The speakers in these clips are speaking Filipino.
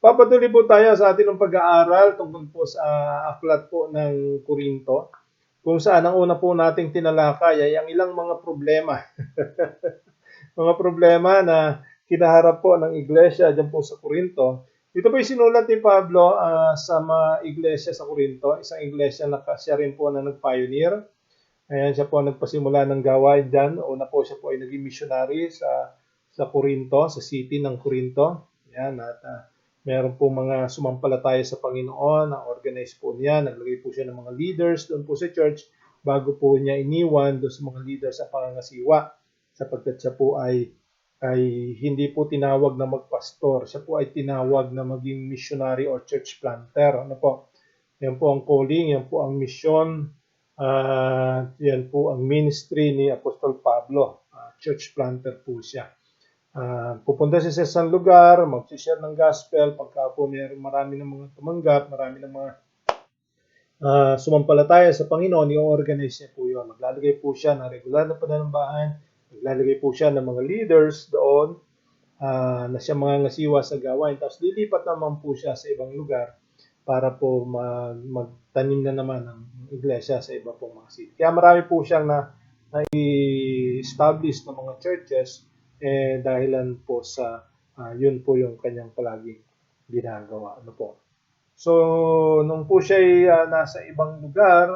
Papatuloy po tayo sa ating pag-aaral tungkol po sa aklat po ng Korinto, kung saan ang una po nating tinalakay ay ang ilang mga problema. Mga problema na kinaharap po ng iglesia dyan po sa Korinto. Ito po yung sinulat ni Pablo sa mga iglesia sa Korinto, isang iglesia na siya rin po na nag-pioneer. Ayan, siya po nagpasimula ng gawain dyan. Una po siya po ay naging missionary sa Korinto, sa city ng Korinto. Ayan, at meron po mga sumampalataya sa Panginoon, na-organize po niya, naglagay po siya ng mga leaders doon po sa church bago po niya iniwan doon sa mga leaders sa pangangasiwa, sapagkat siya po ay hindi po tinawag na magpastor, siya po ay tinawag na maging missionary or church planter. Ano po? Yan po ang calling, yan po ang mission, yan po ang ministry ni Apostol Pablo. Church planter po siya. Pupunta siya sa isang lugar, mag-share ng gospel, pagka po marami ng mga tumanggap, marami ng mga sumampalataya sa Panginoon, i-organize niya po yun. Maglalagay po siya ng regular na pananambahan, maglalagay po siya ng mga leaders doon, na siya mga ngasiwa sa gawain, tapos lilipat naman po siya sa ibang lugar para po magtanim na naman ng iglesia sa iba pong mga city. Kaya marami po siyang na-establish ng mga churches, dahilan po sa yun po yung kanyang palaging ginagawa. Ano po? So, nung po siya ay nasa ibang lugar,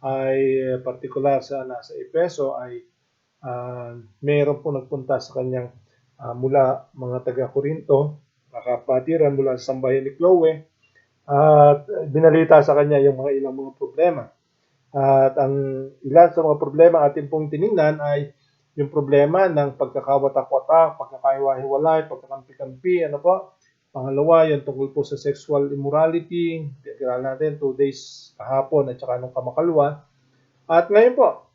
ay particular sa nasa Efeso, ay mayroon po nagpunta sa kanyang mula mga taga-Korinto, kapatiran mula sa sambayan ni Chloe, at binalita sa kanya yung mga ilang mga problema. At ang ilan sa mga problema atin pong tiningnan ay yung problema ng pagkakawatak-watak, pagkakaiwa-hiwalay, pagkakampi-kampi, ano po. Pangalawa, yung tungkol po sa sexual immorality. Pinag-aralan natin 2 days kahapon at saka nung kamakalwa. At ngayon po,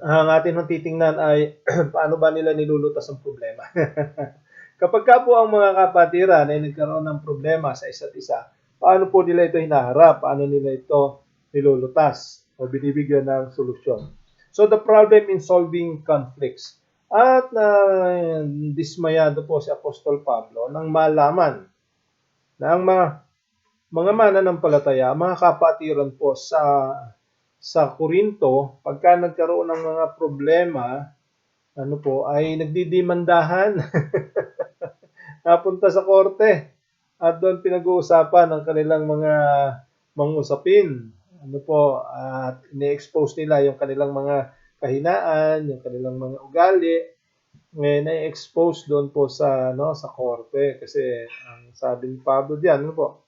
ang atin ang titingnan ay paano ba nila nilulutas ang problema. Kapag ka po ang mga kapatiran ay nagkaroon ng problema sa isa't isa, paano po nila ito hinaharap? Paano nila ito nilulutas o binibigyan ng solusyon? So the problem in solving conflicts. At dismayado po si Apostol Pablo nang malaman na ang mga mananampalataya, mga kapatiran po sa Korinto, pagka nagkaroon ng mga problema, ano po, ay nagdidimandahan. Napunta sa korte at doon pinag-uusapan ang kanilang mga usapin. Ano po, at ini-expose nila yung kanilang mga kahinaan, yung kanilang mga ugali, na-expose doon po sa korte, kasi ang sabi ni Pablo diyan, ano po,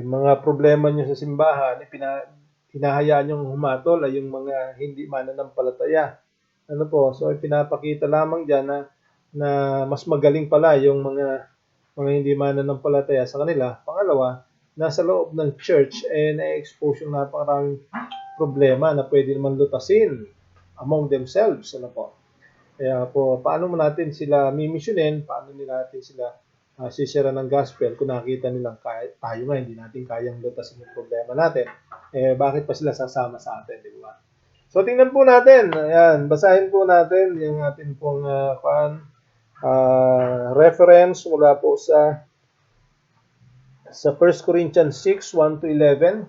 mga problema niyo sa simbahan, hinahayaan niyong humatol ay yung mga hindi mananampalataya. Ano po, so pinapakita lamang diyan na mas magaling pala yung mga hindi mananampalataya sa kanila. Pangalawa, nasa loob ng church, na-expose yung napakaraming problema na pwede naman lutasin among themselves. Ano po? Kaya po, paano mo natin sila mimisyonin? Paano natin sila sisira ng gospel kung nakita nilang tayo nga, hindi natin kayang lutasin yung problema natin? Bakit pa sila sasama sa atin? Di ba? So, tingnan po natin. Ayan, basahin po natin yung ating pong reference mula po sa 1 Corinthians 6, 1 to 11.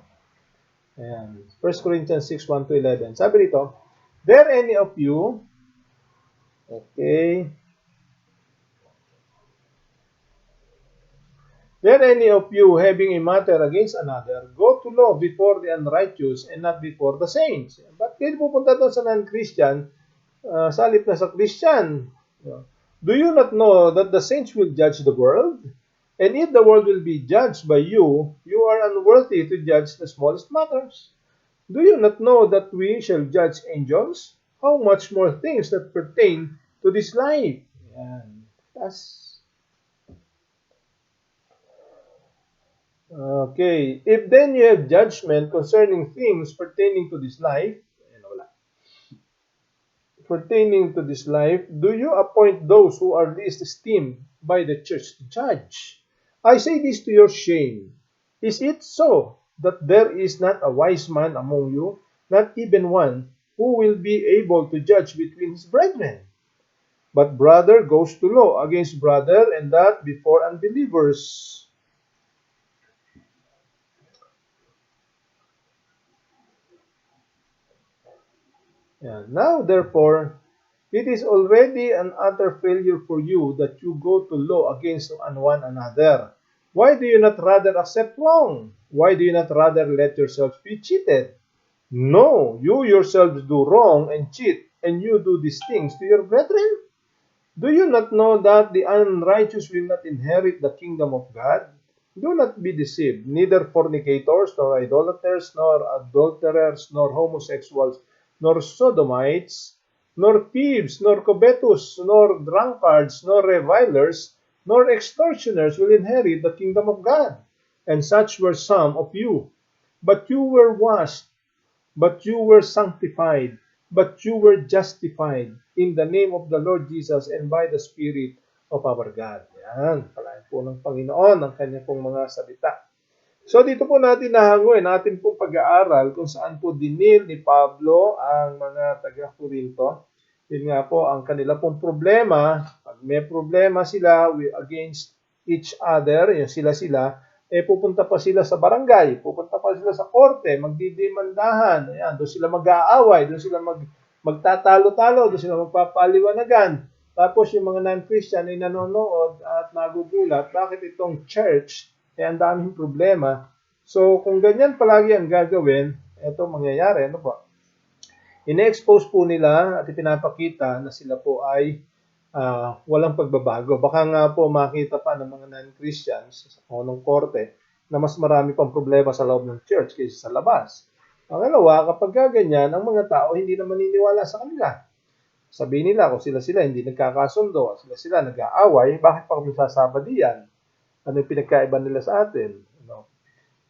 Ayan. 1 Corinthians 6, 1 to 11. Sabi rito, there any of you, okay, there any of you having a matter against another, go to law before the unrighteous and not before the saints. Ba't kayo pupunta doon sa non-Christian, salip na sa Christian? Do you not know that the saints will judge the world? And if the world will be judged by you, you are unworthy to judge the smallest matters. Do you not know that we shall judge angels? How much more things that pertain to this life? Yan. Okay. If then you have judgment concerning things pertaining to this life, do you appoint those who are least esteemed by the church to judge? I say this to your shame. Is it so that there is not a wise man among you, not even one, who will be able to judge between his brethren? But brother goes to law against brother, and that before unbelievers. Yeah. Now, therefore, it is already an utter failure for you that you go to law against one another. Why do you not rather accept wrong? Why do you not rather let yourselves be cheated? No, you yourselves do wrong and cheat, and you do these things to your brethren. Do you not know that the unrighteous will not inherit the kingdom of God? Do not be deceived. Neither fornicators, nor idolaters, nor adulterers, nor homosexuals, nor sodomites, nor thieves, nor covetous, nor drunkards, nor revilers, nor extortioners will inherit the kingdom of God. And such were some of you. But you were washed, but you were sanctified, but you were justified in the name of the Lord Jesus and by the Spirit of our God. Yan, palain po ng Panginoon ang kanyang pong mga salita. So dito po natin nahangoy natin pong pag-aaral kung saan po dinil ni Pablo ang mga taga-Corinto. Yun nga po ang kanila pong problema. Pag may problema sila against each other, yung sila-sila, pupunta pa sila sa barangay, pupunta pa sila sa korte, magdidemandahan, ayan, doon sila mag-aaway, doon sila magtatalo-talo, doon sila magpapaliwanagan. Tapos yung mga non-Christian ay nanonood at nagugulat, bakit itong church ang daming problema. So kung ganyan palagi ang gagawin, ito mangyayari, ano po? Ine-expose po nila at ipinapakita na sila po ay walang pagbabago. Baka nga po makita pa ng mga non-Christians o ng korte na mas marami pang problema sa loob ng church kaysa sa labas. Pangalawa, kapag ganyan, ang mga tao hindi na maniniwala sa kanila. Sabihin nila kung sila hindi nagkakasundo, sila nag-aaway, bakit pa kami sasama diyan? Ano yung pinagkaiba nila sa atin? Ano?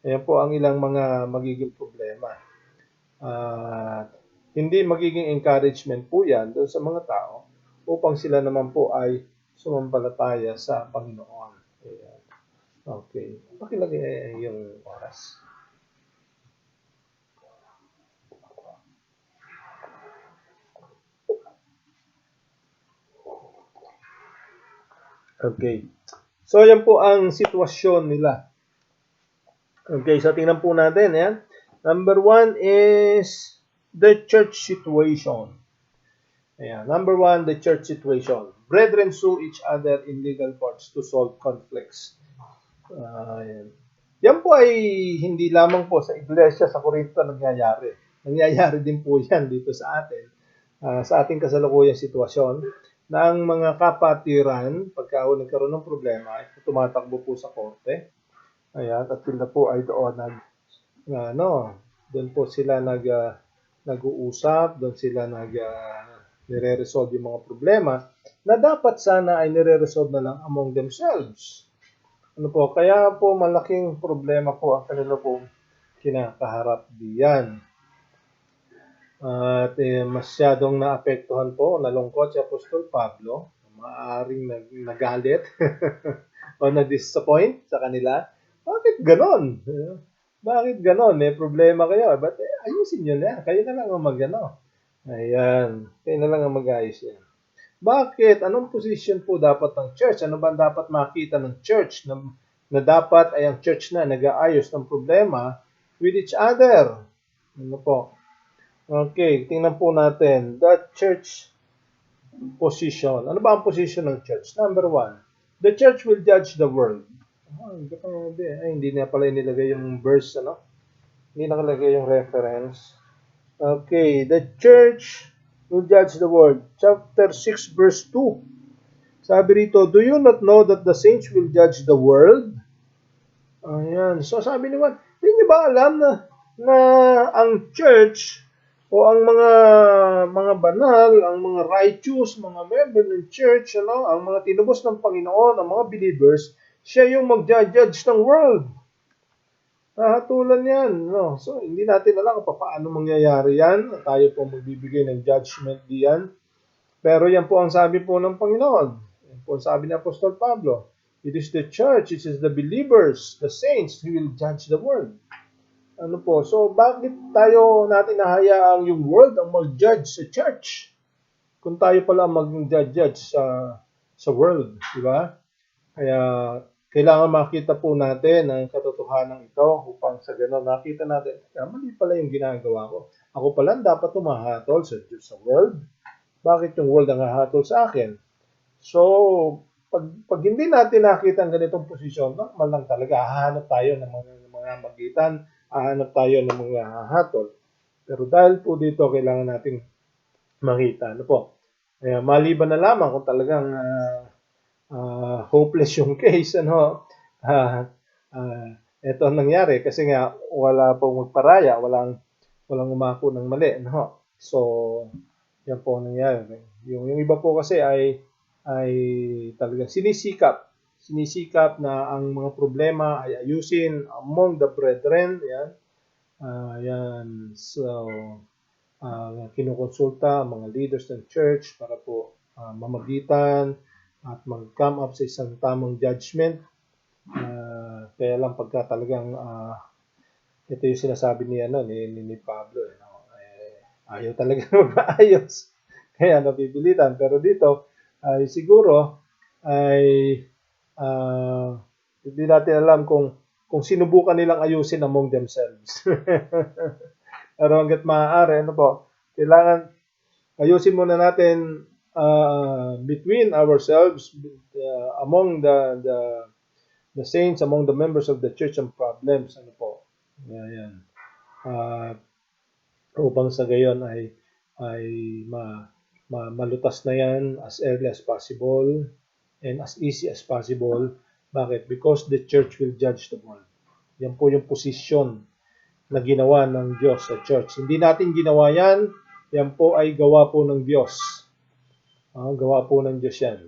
Ayan po ang ilang mga magiging problema. Hindi magiging encouragement po yan doon sa mga tao upang sila naman po ay sumampalataya sa Panginoon. Ayan. Okay. Pakilagay yung oras. Okay. So, yan po ang sitwasyon nila. Okay, so tingnan po natin. Yan. Number 1 is the church situation. Ayan. Number 1, the church situation. Brethren sue each other in legal courts to solve conflicts. Ayan. Yan po ay hindi lamang po sa iglesia sa Corinto nangyayari. Nangyayari din po yan dito sa atin. Sa ating kasalukuyang sitwasyon na ang mga kapatiran, pagka nagkaroon ng problema, ay tumatakbo po sa korte. Ayan, at sila po ay doon doon po sila nag-uusap, doon sila nire-resolve yung mga problema na dapat sana ay nire-resolve na lang among themselves. Ano po, kaya po malaking problema po ang kanila po kinakaharap diyan. At masyadong naapektuhan po, nalungkot si Apostol Pablo, maaaring nagalit o na-disappoint sa kanila. Bakit ganon? Bakit ganon? May problema kayo. But ayusin nyo na. Kayo na lang ang Ayan. Kayo na lang ang mag-ayos yan. Bakit? Anong position po dapat ng church? Ano ba dapat makita ng church na dapat ay ang church na nag-aayos ng problema with each other? Ano po? Okay, tingnan po natin. The church position. Ano ba ang position ng church? Number 1, the church will judge the world. Hindi na pala inilagay yung verse, ano? Hindi nakalagay yung reference. Okay, the church will judge the world. Chapter 6, verse 2. Sabi rito, do you not know that the saints will judge the world? Ayan. So sabi ni Juan, hindi niyo ba alam na ang church o ang mga banal, ang mga righteous, mga member ng church, ang mga tinubos ng Panginoon, ang mga believers, siya yung mag-judge ng world. Hatulan yan. So, hindi natin alam kung paano mangyayari yan. Tayo po magbibigay ng judgment diyan. Pero yan po ang sabi po ng Panginoon. Yan po ang sabi ni Apostol Pablo. It is the church, it is the believers, the saints who will judge the world. Ano po? So, bakit natin nahayaang yung world ang mag-judge sa church? kung tayo pala mag-judge sa world, di ba? Kaya kailangan makita po natin ang katotohanan ito upang sa gano'n nakita natin, mali pala yung ginagawa ko. Ako pala dapat tumahatol sa world. Bakit yung world ang hahatol sa akin? So, pag hindi natin nakita ang ganitong posisyon, normal lang talaga, hahanap tayo ng mga magitan, hahanap tayo ng mga hahatol. Pero dahil po dito, kailangan nating makita. Ano po? Kaya maliban na lamang kung talagang hopeless yung case, ito ang nangyari kasi nga wala pong magparaya, walang umako ng mali, So, yan po ang nangyari. Yung iba po kasi ay talagang sinisikap na ang mga problema ay ayusin among the brethren, yan. So, kinukonsulta ang mga leaders ng church para po mamagitan at mag-come up sa isang tamang judgment. Kaya lang pagka talagang ito yung sinasabi ni Pablo, ayaw talaga mag-aayos. Kaya napipilitan. Pero dito, ay siguro ay hindi natin alam kung sinubukan nilang ayusin among themselves. Pero hanggat maaari, kailangan ayusin muna natin between ourselves, among the saints, among the members of the church ang problems. Yan. Upang sa gayon ay malutas na yan as early as possible and as easy as possible. Bakit? Because the church will judge the world. Yan po yung posisyon na ginawa ng Diyos sa church. Hindi natin ginawa yan. Yan po ay gawa po ng Diyos. Gawa po ng Diyos yan.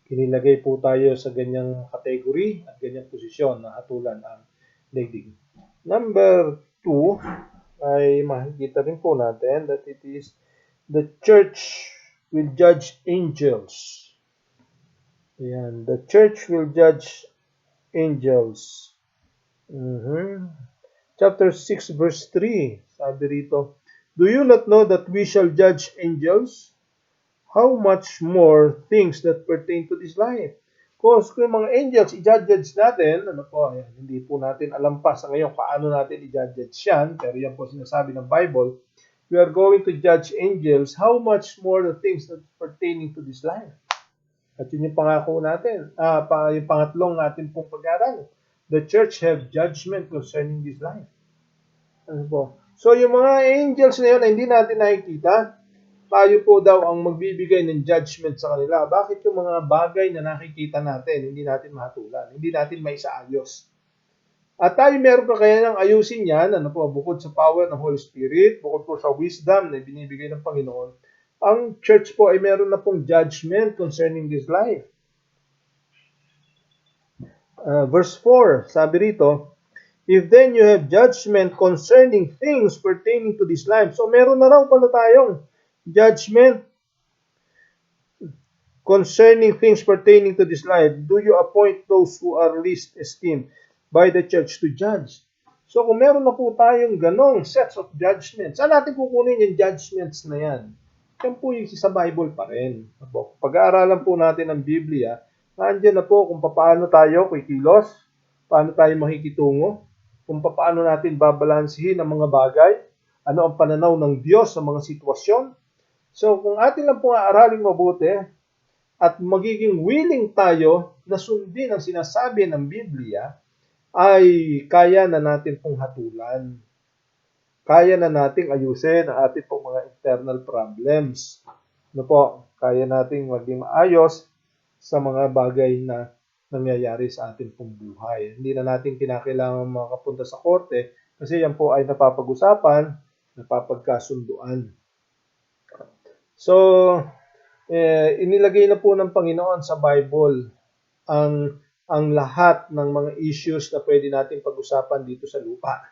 Kinilagay po tayo sa ganyang category at ganyang posisyon na hatulan ang daigdig. Number 2 ay makikita rin po natin that it is the church will judge angels. Ayan, the church will judge angels. Chapter 6 verse 3, sabi rito, do you not know that we shall judge angels? How much more things that pertain to this life? Kung yung mga angels, i-judge natin, hindi po natin alam pa sa ngayon paano natin i-judge yan, pero yan po sinasabi ng Bible, we are going to judge angels, how much more the things that pertaining to this life? At yun yung pangako natin, yung pangatlong natin pong pag-aaral. The church have judgment concerning this life. So yung mga angels na yun na hindi natin nakikita, tayo po daw ang magbibigay ng judgment sa kanila. Bakit yung mga bagay na nakikita natin, hindi natin mahatulan, hindi natin maisaayos? At tayo meron pa kaya ng ayusin yan, bukod sa power ng Holy Spirit, bukod po sa wisdom na binibigay ng Panginoon, ang church po ay meron na pong judgment concerning this life. Verse 4, sabi rito, if then you have judgment concerning things pertaining to this life. So meron na raw pala tayong judgment concerning things pertaining to this life. Do you appoint those who are least esteemed by the church to judge? So kung meron na po tayong ganong sets of judgments, saan natin kukunin yung judgments na yan? Yan po yung sa Bible pa rin. Pag-aaralan po natin ang Biblia, nandiyan na po kung paano tayo kikilos, paano tayo makikitungo, kung paano natin babalansihin ang mga bagay, ano ang pananaw ng Diyos sa mga sitwasyon. So kung atin lang po aaralin mabuti at magiging willing tayo na sundin ang sinasabi ng Biblia, ay kaya na natin pong hatulan. Kaya na nating ayusin ang ating pong mga internal problems. Kaya nating maging maayos sa mga bagay na nangyayari sa ating pong buhay. Hindi na natin kinakailangan makapunta sa korte kasi yan po ay napapag-usapan, napapagkasunduan. So, inilagay na po ng Panginoon sa Bible ang lahat ng mga issues na pwede nating pag-usapan dito sa lupa.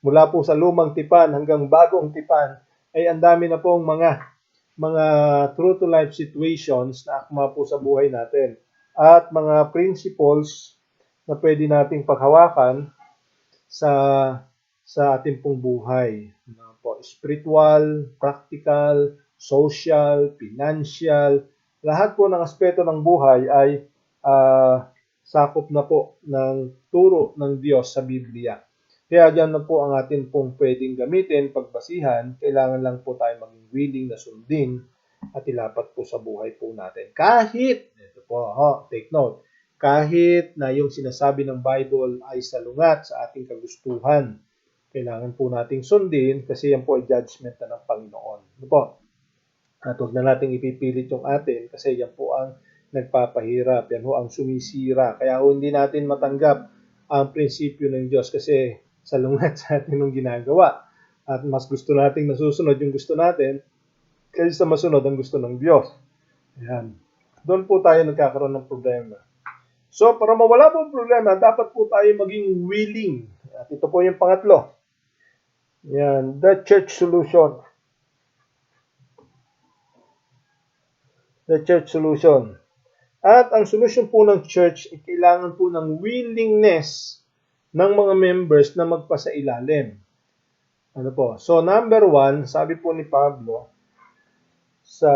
Mula po sa lumang tipan hanggang bagong tipan ay ang dami na pong mga true to life situations na akma po sa buhay natin at mga principles na pwede nating paghawakan sa ating pong buhay. po, spiritual, practical, social, financial, lahat po ng aspeto ng buhay ay sakop na po ng turo ng Diyos sa Biblia. Kaya dyan na po ang atin pong pwedeng gamitin, pagbasihan, kailangan lang po tayo maging willing na sundin at ilapat po sa buhay po natin. Kahit, ito po, take note, kahit na yung sinasabi ng Bible ay salungat sa ating kagustuhan, kailangan po nating sundin kasi yan po ay judgment na ng Panginoon. Ano po? At huwag na nating ipipilit yung atin kasi yan po ang nagpapahirap, yan po ang sumisira. Kaya hindi natin matanggap ang prinsipyo ng Diyos kasi salungat sa atin yung ginagawa. At mas gusto nating nasusunod yung gusto natin kaysa masunod ang gusto ng Diyos. Ayan. Doon po tayo nagkakaroon ng problema. So, para mawala po ang problema, dapat po tayo maging willing. At ito po yung pangatlo. Yan, the church solution. The church solution. At ang solution po ng church ay kailangan po ng willingness ng mga members na magpasailalim. Ano po? So, number 1, sabi po ni Pablo sa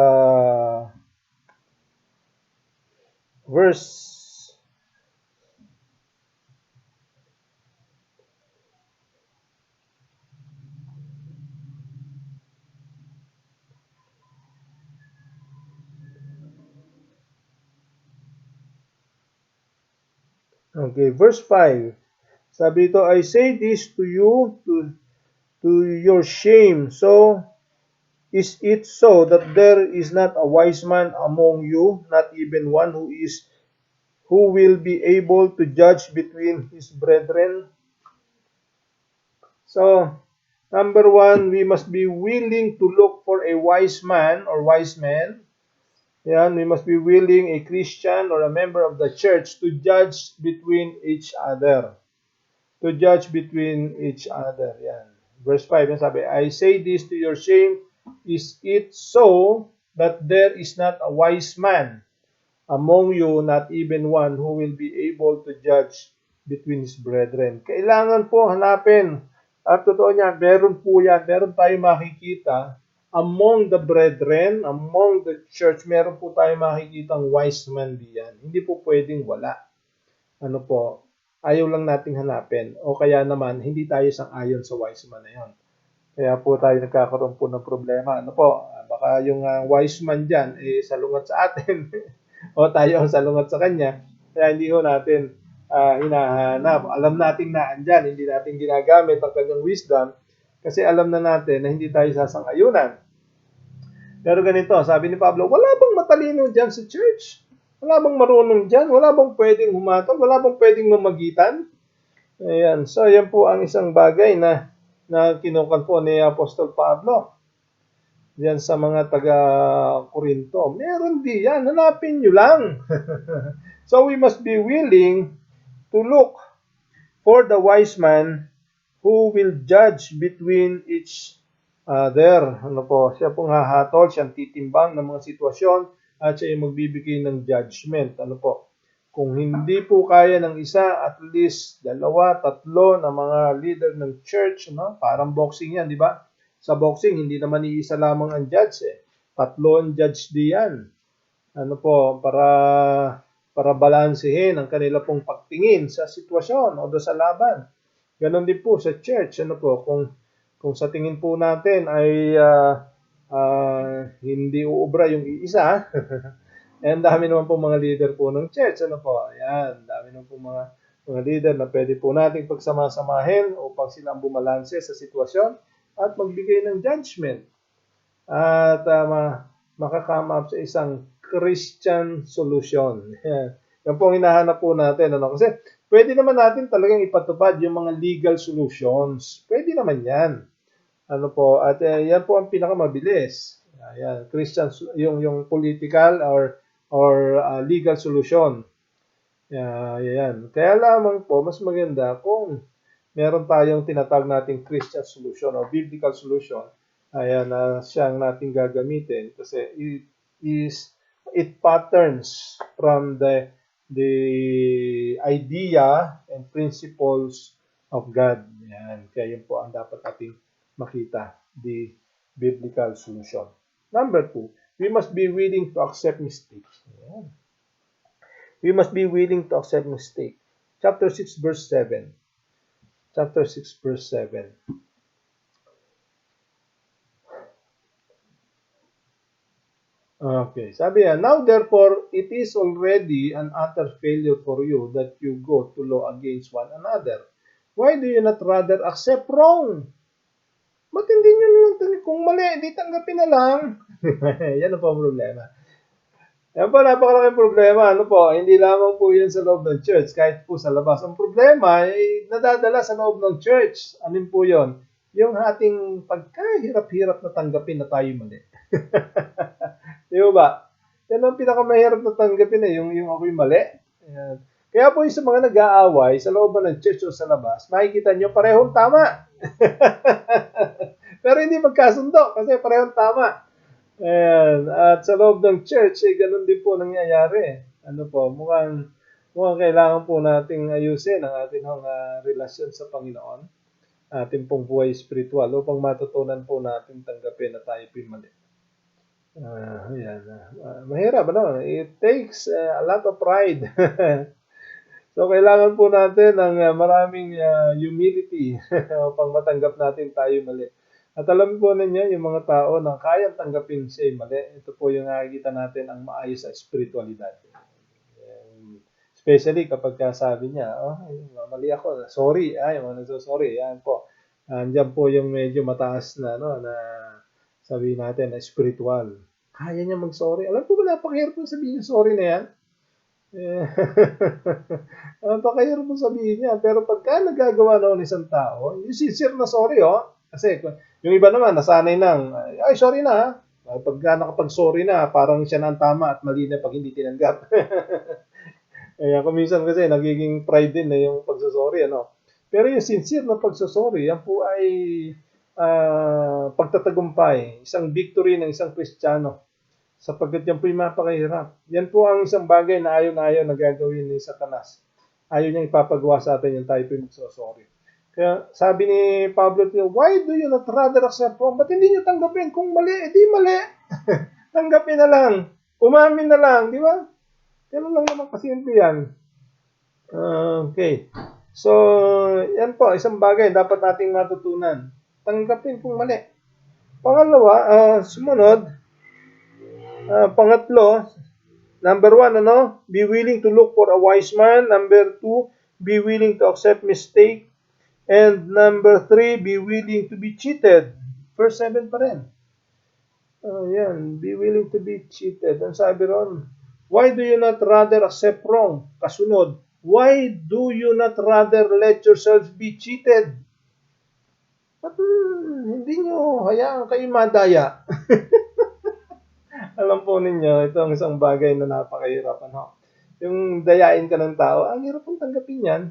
verse verse 5. Sabi ito, I say this to you to your shame. So, is it so that there is not a wise man among you, not even one who will be able to judge between his brethren? So, number 1, we must be willing to look for a wise man or wise men. Yan, we must be willing, a Christian or a member of the church, to judge between each other. To judge between each other. Yan. Verse 5, yan sabi, I say this to your shame, is it so that there is not a wise man among you, not even one who will be able to judge between his brethren? Kailangan po hanapin. At totoo niya, meron po yan, meron tayong makikita among the brethren, among the church, meron po tayong makikita ang wise man diyan. Hindi po pwedeng wala. Ano po, ayaw lang nating hanapin. O kaya naman, hindi tayo sang-ayon sa wise man na yun. Kaya po tayo nagkakaroon po ng problema. Ano po, baka yung wise man dyan, salungat sa atin. O tayo ang salungat sa kanya. Kaya hindi ho natin hinahanap. Alam natin na andyan, hindi natin ginagamit ang kanyang wisdom kasi alam na natin na hindi tayo sasang-ayunan. Pero ganito, sabi ni Pablo, wala bang matalino dyan sa church? Wala bang marunong dyan? Wala bang pwedeng humatol? Wala bang pwedeng mamagitan? Ayan. So, yan po ang isang bagay na kinukan po ni Apostol Pablo. Yan sa mga taga-Korinto. Meron di yan. Hanapin nyo lang. So, we must be willing to look for the wise man who will judge between each other. Ano po? Siya pong hahatol, siyang titimbang ng mga sitwasyon at siya yung magbibigay ng judgment. Ano po? Kung hindi po kaya ng isa, at least 2, 3 na mga leader ng church, no? Parang boxing yan, di ba? Sa boxing, hindi naman iisa lamang ang judge. 3 ang judge diyan. Ano po? Para balansehin ang kanila pong pagtingin sa sitwasyon o sa laban. Ganon din po sa church. Ano po? Kung sa tingin po natin ay hindi uubra yung iisa, and dami naman po mga leader po ng church. Ano po? Ayan, dami naman po mga leader na pwede po nating pagsama-samahin upang silang bumalanse sa sitwasyon at magbigay ng judgment. At makakama up sa isang Christian solution. Yan po ang hinahanap po natin. Ano? Kasi pwede naman natin talagang ipatupad yung mga legal solutions. Pwede naman yan. Ano po? At yan po ang pinakamabilis. Ayan, Christian, yung political or legal solution. Yan. Kaya lamang po, mas maganda kung meron tayong tinatawag nating Christian solution or biblical solution. Ayan, siyang nating gagamitin kasi it patterns from the idea and principles of God. Yan. Kaya yun po ang dapat nating makita. the biblical solution. Number 2, we must be willing to accept mistakes. Ayan. We must be willing to accept mistakes. Chapter 6, verse 7. Chapter 6, verse 7. Okay, sabi niya, now therefore, it is already an utter failure for you that you go to law against one another. Why do you not rather accept wrong? Ba't hindi nyo nalang kung mali, di tanggapin na lang. Yan ang po ang problema. Yan po, napakalaking problema. Ano po, hindi lamang po yan sa loob ng church, kahit po sa labas. Ang problema ay nadadala sa loob ng church. Anin po yon? Yung ating pagkahirap-hirap na tanggapin na tayo mali. Di ba? Yan ang pinakamahirap na tanggapin yung ako'y mali. Ayan. Kaya po yung sa mga nag-aaway sa loob ng church o sa labas, makikita nyo parehong tama. Pero hindi magkasundo kasi parehong tama. Ayan. At sa loob ng church, ganun din po nangyayari. Ano po, mukhang kailangan po nating ayusin ang ating relasyon sa Panginoon, ating pong buhay spiritual upang matutunan po natin tanggapin na tayo mali. Mahirap, ano? It takes a lot of pride. So, kailangan po natin ng maraming humility upang matanggap natin tayo mali. At alam po ninyo, yung mga tao na kayang tanggapin siya mali, ito po yung nakikita natin ang maayos sa spiritualidad. Especially kapag sabi niya, mali ako, sorry, sorry, yan po. Andiyan po yung medyo mataas na, na sabihin natin na spiritual. Kaya niya mag-sorry. Alam ko ba, napakahirap po sabihin yung sorry na yan? Napakahirap po sabihin niya. Pero pagka nagagawa na ng isang tao, yung sincere na sorry, kasi yung iba naman, nasanay nang, ay, sorry na, pagka nakapag-sorry na, parang siya na ang tama at mali na pag hindi tinanggap. Kaya kuminsan kasi, nagiging pride din na yung pagsasorry, ano. Pero yung sincere na pagsasorry, yan po ay pagtatagumpay, isang victory ng isang Kristiyano. Sapagkat yan po yung mapakahirap. Yan po ang isang bagay na ayaw na gagawin ni Satanas. Ayaw niyang ipapagawa sa atin yung tayo po yung magsasorry. Kaya sabi ni Pablo, why do you not rather accept wrong? Ba't hindi niyo tanggapin? Kung mali, di mali. Tanggapin na lang. Umamin na lang, di ba? Ganun lang naman kasimple yan. Okay. So, yan po, isang bagay dapat nating matutunan. Tanggapin kung mali. Pangalawa, sumunod, pangatlo, number 1, be willing to look for a wise man. Number 2, be willing to accept mistake. And number 3, be willing to be cheated. Verse 7 pa rin. Yan, be willing to be cheated. Ang sabi ron, why do you not rather accept wrong? Kasunod, why do you not rather let yourselves be cheated? Ba't hindi nyo hayaan kayo madaya? Alam po ninyo, ito ang isang bagay na napakahirap. Yung dayain ka ng tao, ang hirap pong tanggapin yan.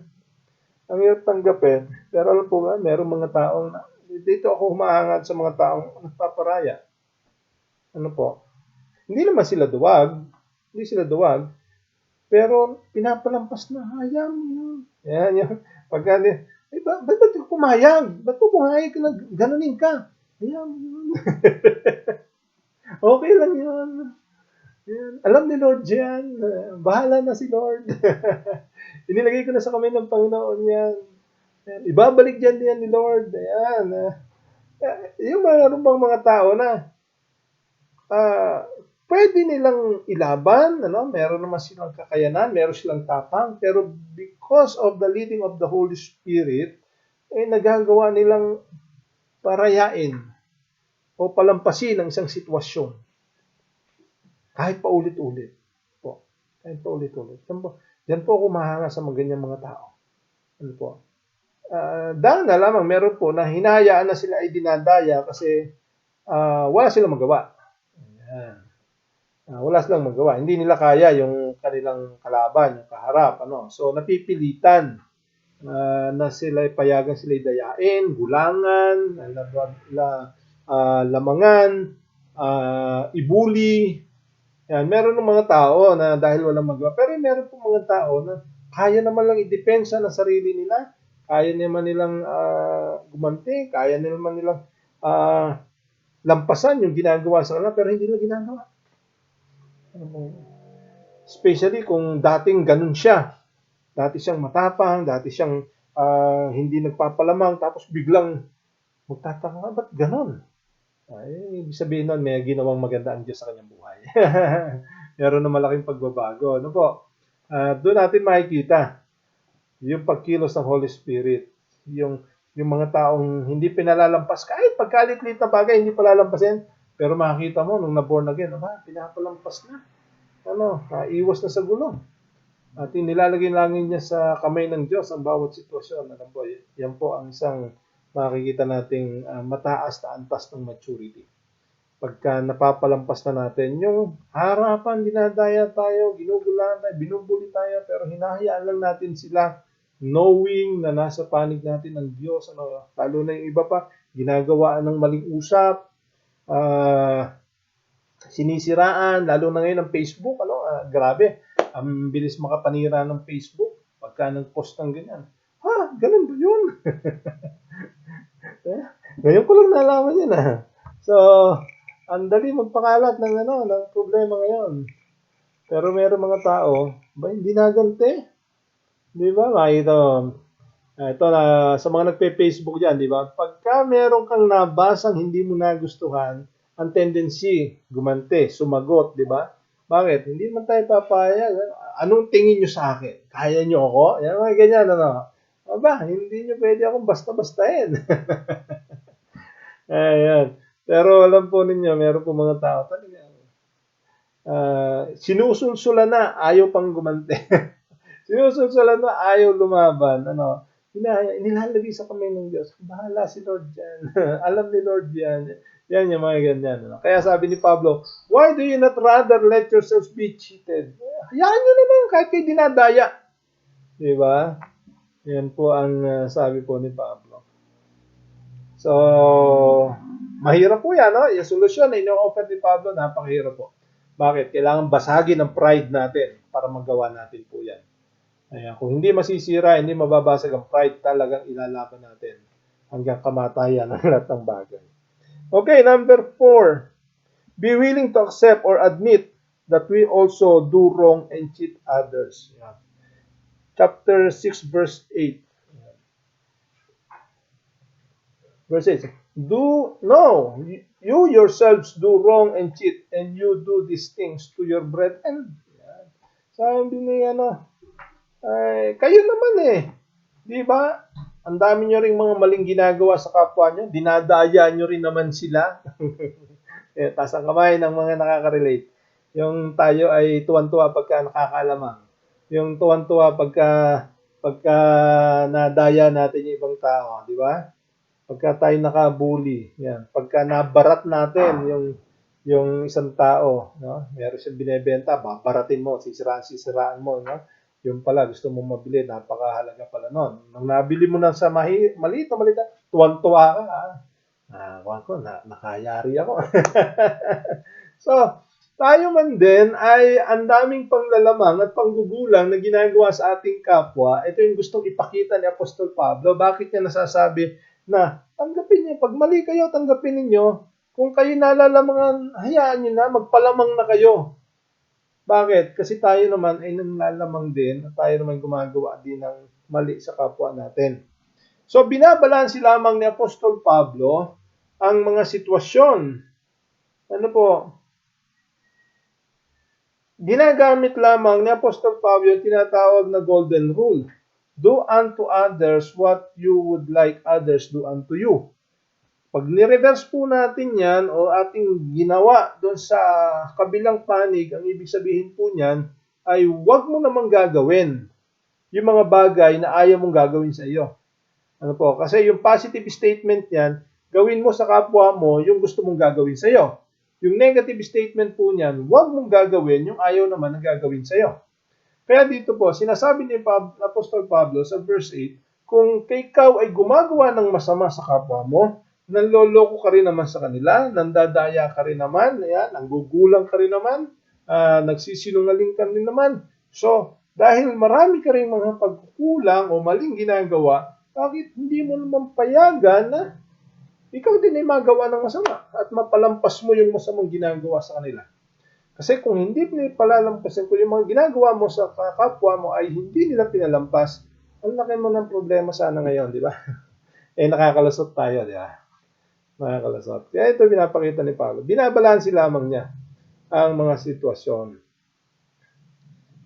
Ang hirap tanggapin. Pero alam po ba, merong mga taong, dito ako humahangad sa mga taong nagpaparaya. Ano po? Hindi naman sila duwag. Hindi sila duwag. Pero pinapalampas na, hayaan mo yun. Yan, yun. Pagka, ba't ko pumayag? Ba't ko pumayag ka na ganunin ka? Hayaan mo yun. Okay lang yun. Yan. Alam ni Lord yan. Bahala na si Lord. Inilagay ko na sa kamay ng Panginoon yan. Ibabalik dyan yan ni Lord. Ayan. Yung mga tao na pwede nilang ilaban. Meron naman silang kakayanan. Meron silang tapang. Pero because of the leading of the Holy Spirit, nagagawa nilang parayain o palampasin ang isang sitwasyon. Kahit paulit-ulit. Kahit paulit-ulit. Diyan po ako mahanga sa mga ganyang mga tao. Ano po? Dahil na lamang meron po na hinayaan na sila ay dinadaya kasi wala silang magawa. Ayan. Wala silang magawa. Hindi nila kaya yung kanilang kalaban, yung kaharap. So, napipilitan na sila payagan sila dayain, gulangan, lamangan, ibuli. Yan, meron ng mga tao na dahil walang magawa. Pero meron po mga tao na kaya naman lang idepensa ng sarili nila. Kaya naman nilang gumanti. Kaya naman nilang lampasan yung ginagawa sa kanila pero hindi nila ginagawa. Especially kung dating ganun siya. Dati siyang matapang, dati siyang hindi nagpapalamang, tapos biglang magtataka ka, ba't ganun? Ay, ibig sabihin nun, may ginawang maganda ang Diyos sa kanyang buhay. Meron na malaking pagbabago. Ano po? Doon natin makikita yung pagkilos ng Holy Spirit. Yung mga taong hindi pinalalampas, kahit pagkalit-lit na bagay, hindi palalampasin, pero makikita mo, nung na-born again, pinapalampas na. Iwas na sa gulo. At nilalagay lang niya sa kamay ng Diyos ang bawat sitwasyon. Alam po, yan po ang isang makikita nating mataas na antas ng maturity. Pagka napapalampas na natin, yung harapan, dinadaya tayo, ginugulan tayo, binubuli tayo, pero hinahayaan lang natin sila knowing na nasa panig natin ng Diyos. Lalo na yung iba pa, ginagawaan ng maling usap, sinisiraan, lalo na ngayon ng Facebook, grabe. Ang bilis makapanira ng Facebook pagka nag-post ng ganyan. Ganun ba yun? Ngayon ko lang nalaman yan So, ang dali magpakalat ng problema ngayon. Pero meron mga tao, hindi naganti. Di ba? Ito na sa mga nagpe-Facebook diyan, di ba? Pagka meron kang nabasang hindi mo nagustuhan, ang tendency gumante, sumagot, di ba? Bakit? Hindi man tayo papayag. Anong tingin nyo sa akin? Kaya nyo ako? Yan, mga ganyan, hindi nyo pwede akong basta-bastahin. Ayan. Pero alam po ninyo, meron po mga tao talaga. Sinusulsulan na, ayaw pang gumante. Sinusulsulan na, ayaw lumaban. Nilalagay sa kamay ng Diyos. Bahala si Lord dyan. Alam ni Lord yan. Yan yung mga ganyan. Kaya sabi ni Pablo, why do you not rather let yourselves be cheated? Hayaan nyo naman kahit kayo dinadaya. Diba? Yan po ang sabi po ni Pablo. So, mahirap po yan. Yung solusyon na ino-offer ni Pablo, napakahirap po. Bakit? Kailangan basagin ang pride natin para magawa natin po yan. Ayan, kung hindi masisira, hindi mababasag ang pride, talagang ilalaban natin hanggang kamatayan ang lahat ng bagay. Okay, number 4. Be willing to accept or admit that we also do wrong and cheat others. Yeah. Chapter 6, verse 8. Yeah. Verse 8. You yourselves do wrong and cheat, and you do these things to your brethren. Yeah. Sabi ni kayo naman di ba? Ang dami nyo rin mga maling ginagawa sa kapwa nyo. Dinadaya nyo rin naman sila. Taas ang kamay ng mga nakaka-relate. Yung tayo ay tuwan-tuwa pagka nakakalamang. Yung tuwan-tuwa pagka nadaya natin yung ibang tao. Di ba? Pagka tayo nakabully. Yan. Pagka nabarat natin yung isang tao. Meron siyang binebenta. Babaratin mo. Sisiraan mo. Yung pala, gusto mo mabili, napakahalaga pala nun. Nang nabili mo na sa maliit, tuwan-tuwa ka. Nakayari ako. So, tayo man din ay ang daming panglalamang at panggugulang na ginagawa sa ating kapwa. Ito yung gustong ipakita ni Apostol Pablo. Bakit niya nasasabi na tanggapin niyo, pag mali kayo, tanggapin ninyo. Kung kayo nalalamangan, hayaan niyo na, magpalamang na kayo. Bakit? Kasi tayo naman ay nanlalamang din at tayo naman gumagawa din ng mali sa kapwa natin. So, binabalansi lamang ni Apostol Pablo ang mga sitwasyon. Ginagamit lamang ni Apostol Pablo yung tinatawag na golden rule. Do unto others what you would like others do unto you. Pag ni-reverse po natin yan o ating ginawa doon sa kabilang panig, ang ibig sabihin po niyan ay huwag mo namang gagawin yung mga bagay na ayaw mong gagawin sa iyo. Kasi yung positive statement niyan, gawin mo sa kapwa mo yung gusto mong gagawin sa iyo. Yung negative statement po niyan, huwag mong gagawin yung ayaw naman na gagawin sa iyo. Kaya dito po, sinasabi ni Apostol Pablo sa verse 8, kung ikaw ay gumagawa ng masama sa kapwa mo, nanloloko ka rin naman sa kanila, nandadaya ka rin naman, nanggugulang ka rin naman, nagsisinungaling ka rin naman. So, dahil marami ka rin mga pagkukulang o maling ginagawa, bakit hindi mo naman payagan na ikaw din ay magawa ng masama at mapalampas mo yung masamang ginagawa sa kanila. Kasi kung hindi mo palalampasin, kung yung mga ginagawa mo sa kapwa mo ay hindi nila pinalampas, ang laki mo ng problema sana ngayon, di ba? Nakakalusot tayo, di ba? Nakakalusot. Kaya ito pinapakita ni Pablo. Binabalansi lamang niya ang mga sitwasyon.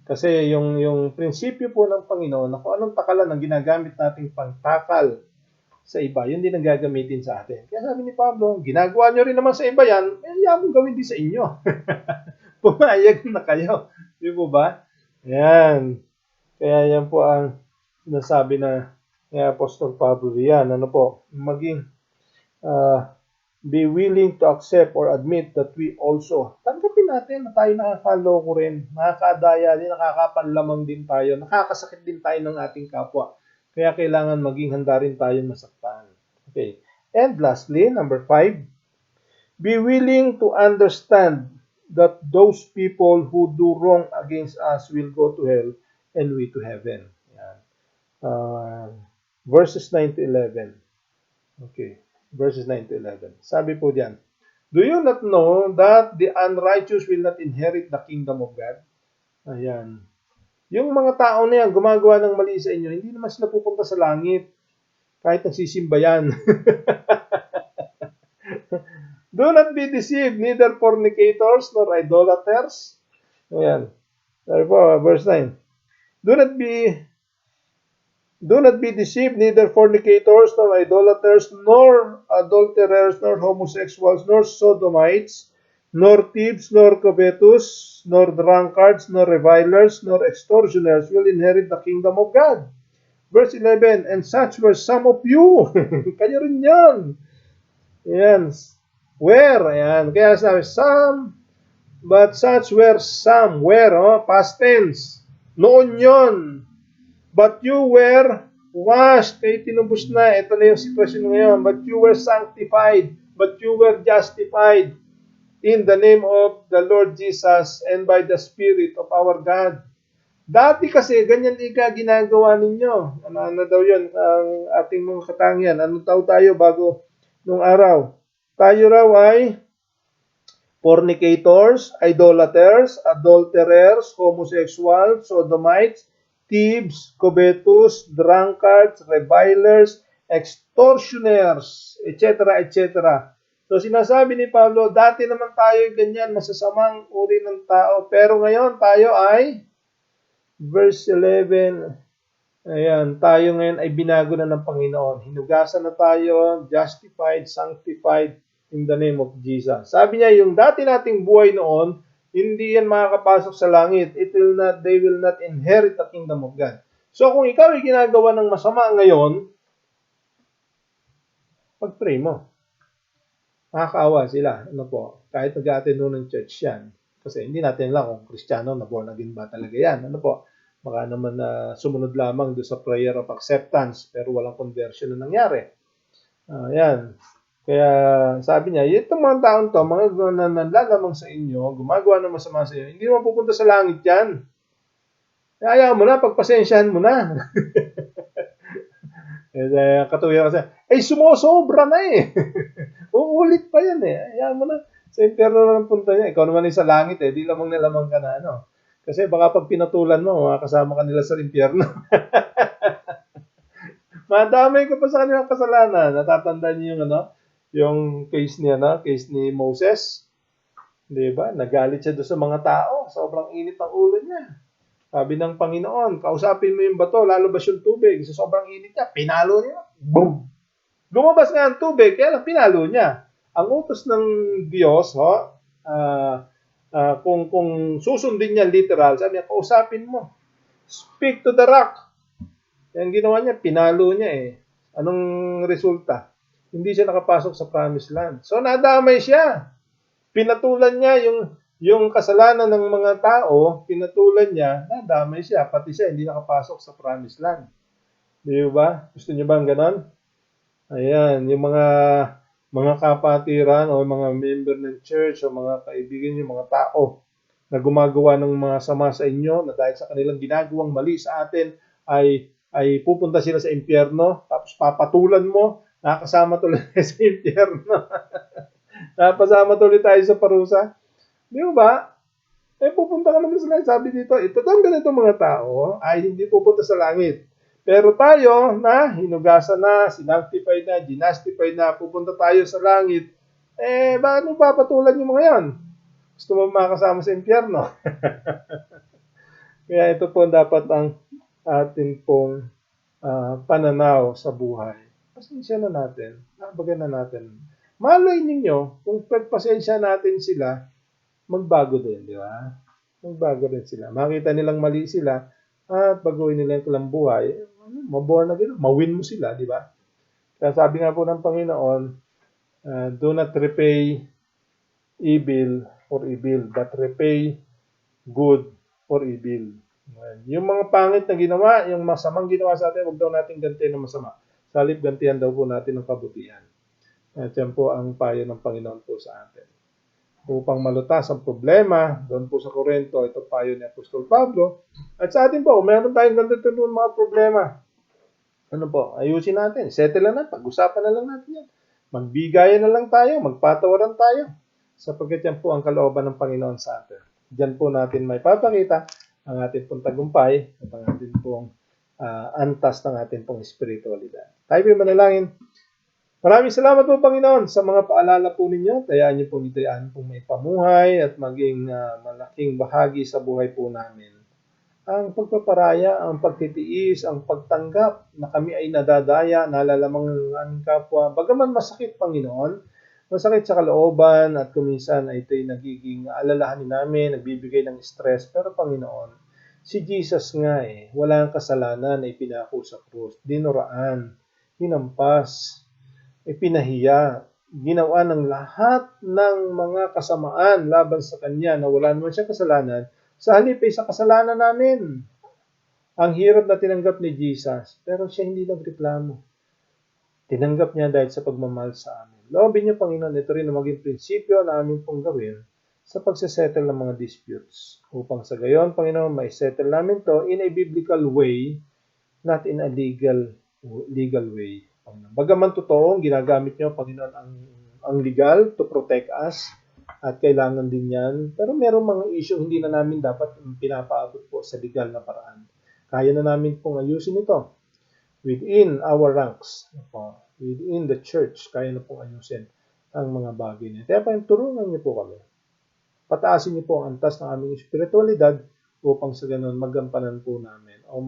Kasi yung prinsipyo po ng Panginoon na kung anong takalan ang ginagamit nating pangtakal sa iba, yun din ang gagamitin sa atin. Kaya sabi ni Pablo, ginagawa nyo rin naman sa iba yan, mong gawin din sa inyo. Pumayag na kayo. Di po ba? Yan. Kaya yan po ang sinasabi na ni Apostol Pablo yan. Ano po? Maging be willing to accept or admit that we also, tanggapin natin na tayo nakakaloko rin, nakakadaya din, nakakapanlamang din tayo, nakakasakit din tayo ng ating kapwa. Kaya kailangan maging handa rin tayong masaktan. Okay. And lastly, number 5, be willing to understand that those people who do wrong against us will go to hell and we to heaven. Yan. Verses 9 to 11. Okay. Verses 9 to 11. Sabi po diyan, do you not know that the unrighteous will not inherit the kingdom of God? Ayan. Yung mga tao na yan, gumagawa ng mali sa inyo, hindi naman sila pupunta sa langit. Kahit nagsisimba yan. Do not be deceived, neither fornicators nor idolaters. Ayan. Therefore, verse 9. Do not be deceived, neither fornicators, nor idolaters, nor adulterers, nor homosexuals, nor sodomites, nor thieves, nor covetous, nor drunkards, nor revilers, nor extortioners will inherit the kingdom of God. Verse 11, and such were some of you. Kayo rin yan. Ayan. Where? Ayan. Kaya sabi, some, but such were some. Where? Past tense. Noon yon. But you were washed. Kayo tinubos na. Ito na yung sitwasyon ngayon. But you were sanctified. But you were justified in the name of the Lord Jesus and by the Spirit of our God. Dati kasi, ganyan ginagawa ninyo. Ano daw yun? Ang ating mga katangian. Ano tayo bago nung araw? Tayo raw ay fornicators, idolaters, adulterers, homosexuals, sodomites, thieves, covetous, drunkards, revilers, extortioners, etc., etc. So sinasabi ni Pablo, dati naman tayo ganyan, masasamang uri ng tao. Pero ngayon tayo ay, verse 11, ayan, tayo ngayon ay binago na ng Panginoon. Hinugasan na tayo, justified, sanctified in the name of Jesus. Sabi niya, yung dati nating buhay noon, hindi yan makakapasok sa langit. They will not inherit the kingdom of God. So kung ikaw ay ginagawa ng masama ngayon, pag-pray mo. Nakakaawa sila. Ano po? Kahit nag-attend ng church yan. Kasi hindi natin lang kung Kristiyano na born again ba talaga yan. Ano po? Baka naman sumunod lamang doon sa prayer of acceptance pero walang conversion na nangyari. Yan. Kaya sabi niya, itong mga taon to, mga nanlalamang sa inyo, gumagawa ng masama sa inyo, hindi naman pupunta sa langit yan. Kaya mo na, pagpasensyahan mo na. Katuwiran kasi, sumusobra na eh. Uulit pa yan eh. Kaya mo na, sa impyerno na ng punta niya. Ikaw naman sa langit eh, di lamang nalamang ka na ano. Kasi baka pag pinatulan mo, makakasama ka nila sa impyerno. Madamay ko pa sa kanilang kasalanan. Natatandaan niyo yung yung case ni Moses. 'Di ba? Nagalit siya doon sa mga tao. Sobrang init ang ulo niya. Sabi ng Panginoon, kausapin mo yung bato, lalabas yung tubig. Sa sobrang init niya, pinalo niya. Boom! Lumabas nga ang tubig, kaya lang pinalo niya. Ang utos ng Diyos, kung susundin niya literal, sabi niya, kausapin mo. Speak to the rock. Yan ginawa niya, pinalo niya eh. Anong resulta? Hindi siya nakapasok sa promised land. So nadamay siya. Pinatulan niya yung kasalanan ng mga tao, pinatulan niya, nadamay siya. Pati siya hindi nakapasok sa promised land. Di ba? Gusto niyo ba ang ganon? Ayan, yung mga kapatiran o mga member ng church o mga kaibigan niyo, mga tao na gumagawa ng mga sama sa inyo na dahil sa kanilang ginagawang mali sa atin ay pupunta sila sa impyerno tapos papatulan mo nakakasama tuloy tayo sa impyerno. Napasama tuloy tayo sa parusa. Di ba? Pupunta ka naman sa langit. Sabi dito, ito ang ganito mga tao ay hindi pupunta sa langit. Pero tayo na hinugasan na, sinanctified na, ginastified na, pupunta tayo sa langit. Bakit papatulan yung mga yan? Gusto mo makasama sa impyerno? Kaya ito po dapat ang atin pong pananaw sa buhay. Pasensya na natin. Nabagan na natin. Malay ninyo, kung pagpasensya natin sila, magbago din, di ba? Magbago din sila. Makita nilang mali sila at baguhin nila yung kalang buhay. Maborn na gano'n. Mawin mo sila, di ba? Kaya sabi nga po ng Panginoon, do not repay evil for evil, but repay good for evil. Yung mga pangit na ginawa, yung masamang ginawa sa atin, huwag daw natin gantihan ng masama. Sa halip, gantihan daw po natin ng kabutihan. At yan po ang payo ng Panginoon po sa atin. Upang malutas ang problema, doon po sa Korinto, ito payo ni Apostol Pablo. At sa atin po, meron tayong ganito mga problema. Ano po, ayusin natin. Settle lang natin. Pag-usapan na lang natin yan. Magbigayan na lang tayo. Magpatawaran tayo. Sapagkat yan po ang kalooban ng Panginoon sa atin. Diyan po natin may papakita ang ating pong tagumpay at ang ating pong antas ng ating pong espiritualidad. Tayo po manalangin. Maraming salamat po, Panginoon, sa mga paalala po ninyo. Tayaan niyo pong itayaan pong may pamuhay at maging malaking bahagi sa buhay po namin. Ang pagpaparaya, ang pagtitiis, ang pagtanggap na kami ay nadadaya, nalalamang ng aming kapwa. Bagaman masakit, Panginoon, masakit sa kalooban at kuminsan ay ito'y nagiging alalahanin namin, nagbibigay ng stress. Pero Panginoon, si Jesus nga walang kasalanan na ipinako sa krus, dinuraan, hinampas, ipinahiya, ginawa ng lahat ng mga kasamaan laban sa Kanya na wala naman siyang kasalanan, sa halip ay sa kasalanan namin. Ang hirap na tinanggap ni Jesus, pero siya hindi nagreklamo. Tinanggap niya dahil sa pagmamahal sa amin. Loobin niyo, Panginoon, ito rin ang maging prinsipyo na amin pong gawin sa pagsesettle ng mga disputes. Upang sa gayon, Panginoon, maisettle namin to in a biblical way, not in a legal way. Bagaman totoo, ginagamit niyo, Panginoon, ang legal to protect us, at kailangan din yan. Pero merong mga issue hindi na namin dapat pinapaabot po sa legal na paraan. Kaya na namin pong ayusin ito within our ranks, within the church. Kaya na pong ayusin ang mga bagay niya. Kaya tulungan niyo po kami. Pataasin niyo po ang antas ng aming espiritualidad upang sa ganun magampanan po namin o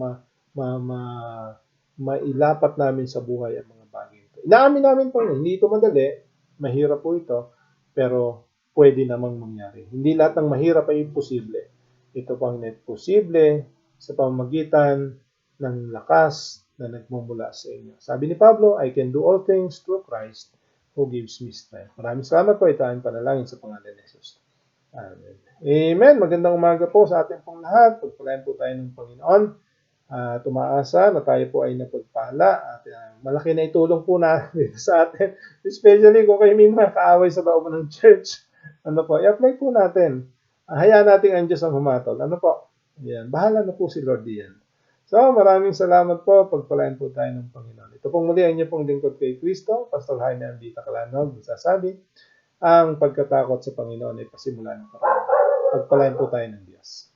mailapat namin sa buhay ang mga bagay ito. Inaamin namin po, hindi ito madali, mahirap po ito, pero pwede namang mangyari. Hindi lahat ng mahirap ay imposible. Ito pang posible sa pamamagitan ng lakas na nagmumula sa inyo. Sabi ni Pablo, I can do all things through Christ who gives me strength. Maraming salamat po. Ito ang panalangin sa pangalan ni Jesus. Amen. Amen. Magandang umaga po sa ating pong lahat. Pagpalain po tayo ng Panginoon. Tumaasa na tayo po ay napagpala at malaki na itulong po natin sa atin. Especially kung kayo may mga kaaway sa loob ng church. I-apply po natin. Hayaan natin ang Diyos ang humatol. Yan. Bahala na po si Lord diyan. So, maraming salamat po. Pagpalain po tayo ng Panginoon. Ito pong muli ang inyo pong lingkod kay Kristo, Pastor Jaime Ambita Calanog, sasabi, ang pagkatakot sa Panginoon ay pasimula ng Panginoon. Pagpalain po tayo ng Diyos.